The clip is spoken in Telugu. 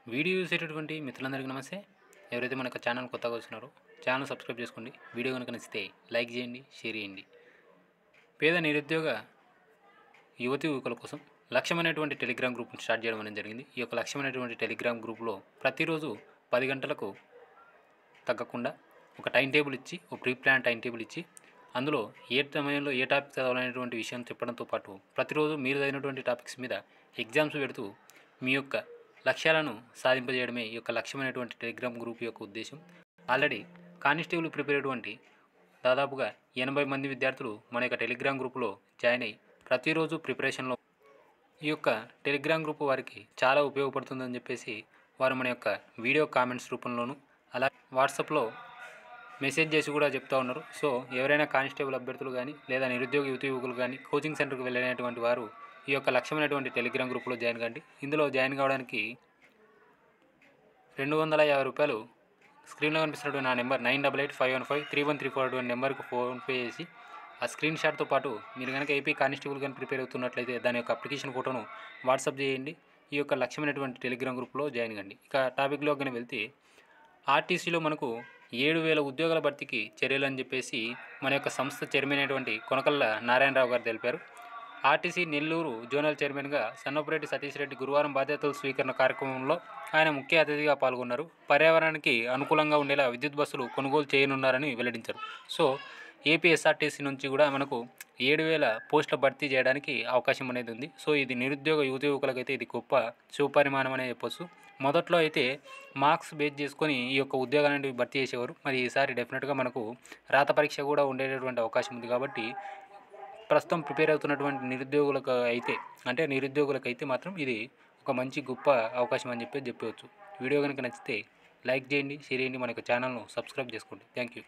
వీడియో చూసేటటువంటి మిత్రులందరికీ నమస్తే. ఎవరైతే మన యొక్క ఛానల్ కొత్తగా వచ్చినారో ఛానల్ సబ్స్క్రైబ్ చేసుకోండి. వీడియో కనుక నచ్చితే లైక్ చేయండి, షేర్ చేయండి. పేద నిరుద్యోగ యువతి యువకుల కోసం లక్ష్యమైనటువంటి టెలిగ్రామ్ గ్రూప్ని స్టార్ట్ చేయడం అనేది జరిగింది. ఈ యొక్క లక్ష్యమైనటువంటి టెలిగ్రామ్ గ్రూప్లో ప్రతిరోజు 10 గంటలకు తగ్గకుండా ఒక టైం టేబుల్ ఇచ్చి, ఒక ప్రీ ప్లాన్ టైం టేబుల్ ఇచ్చి, అందులో ఏ సమయంలో ఏ టాపిక్ చదవాలనేటువంటి విషయం చెప్పడంతో పాటు ప్రతిరోజు మీరు చదివినటువంటి టాపిక్స్ మీద ఎగ్జామ్స్ పెడుతూ మీ యొక్క లక్ష్యాలను సాధింపజేయడమే ఈ యొక్క లక్ష్యమైనటువంటి టెలిగ్రామ్ గ్రూప్ యొక్క ఉద్దేశం. ఆల్రెడీ కానిస్టేబుల్ ప్రిపేర్ అయ్యేటువంటి దాదాపుగా 80 మంది విద్యార్థులు మన యొక్క టెలిగ్రామ్ గ్రూప్లో జాయిన్ అయ్యి ప్రతిరోజు ప్రిపరేషన్లో ఈ యొక్క టెలిగ్రామ్ గ్రూప్ వారికి చాలా ఉపయోగపడుతుందని చెప్పేసి వారు మన యొక్క వీడియో కామెంట్స్ రూపంలోనూ అలా వాట్సాప్లో మెసేజ్ చేసి కూడా చెప్తూ ఉన్నారు. సో ఎవరైనా కానిస్టేబుల్ అభ్యర్థులు కానీ లేదా నిరుద్యోగ యువకులు కానీ కోచింగ్ సెంటర్కి వెళ్ళినటువంటి వారు ఈ యొక్క లక్ష్యమైనటువంటి టెలిగ్రామ్ గ్రూప్లో జాయిన్ కండి. ఇందులో జాయిన్ కావడానికి 250 రూపాయలు స్క్రీన్లో కనిపిస్తున్నటువంటి నా నెంబర్ 9885153134 నెంబర్కు ఫోన్పే చేసి ఆ స్క్రీన్ షాట్తో పాటు మీరు కనుక ఏపీ కానిస్టేబుల్ కానీ ప్రిపేర్ అవుతున్నట్లయితే దాని యొక్క అప్లికేషన్ ఫోటోను వాట్సాప్ చేయండి. ఈ యొక్క లక్ష్యమైనటువంటి టెలిగ్రామ్ గ్రూప్లో జాయిన్ కండి. ఇక టాపిక్లో కానీ వెళ్తే ఆర్టీసీలో మనకు 7,000 ఉద్యోగాల భర్తీకి చర్యలు అని చెప్పేసి మన యొక్క సంస్థ చైర్మన్ అయినటువంటి కొనకళ్ళ నారాయణరావు గారు తెలిపారు. ఆర్టీసీ నెల్లూరు జోనల్ చైర్మన్గా సన్నపురెడ్డి సతీష్ రెడ్డి గురువారం బాధ్యతల స్వీకరణ కార్యక్రమంలో ఆయన ముఖ్య అతిథిగా పాల్గొన్నారు. పర్యావరణానికి అనుకూలంగా ఉండేలా విద్యుత్ బస్సులు కొనుగోలు చేయనున్నారని వెల్లడించారు. సో ఏపీ ఎస్ఆర్టీసీ నుంచి కూడా మనకు 7,000 పోస్టుల భర్తీ చేయడానికి అవకాశం అనేది ఉంది. సో ఇది నిరుద్యోగ యువకులకైతే ఇది గొప్ప శుభపరిమాణం అనే చెప్పొచ్చు. మొదట్లో అయితే మార్క్స్ బేస్ చేసుకొని ఈ యొక్క ఉద్యోగాలను భర్తీ చేసేవారు. మరి ఈసారి డెఫినెట్గా మనకు రాత పరీక్ష కూడా ఉండేటటువంటి అవకాశం ఉంది. కాబట్టి ప్రస్తుతం ప్రిపేర్ అవుతున్నటువంటి నిరుద్యోగులకైతే మాత్రం ఇది ఒక మంచి గొప్ప అవకాశం అని చెప్పవచ్చు. వీడియో కనుక నచ్చితే లైక్ చేయండి, షేర్ చేయండి, మన యొక్క ఛానల్ను సబ్స్క్రైబ్ చేసుకోండి. Thank you.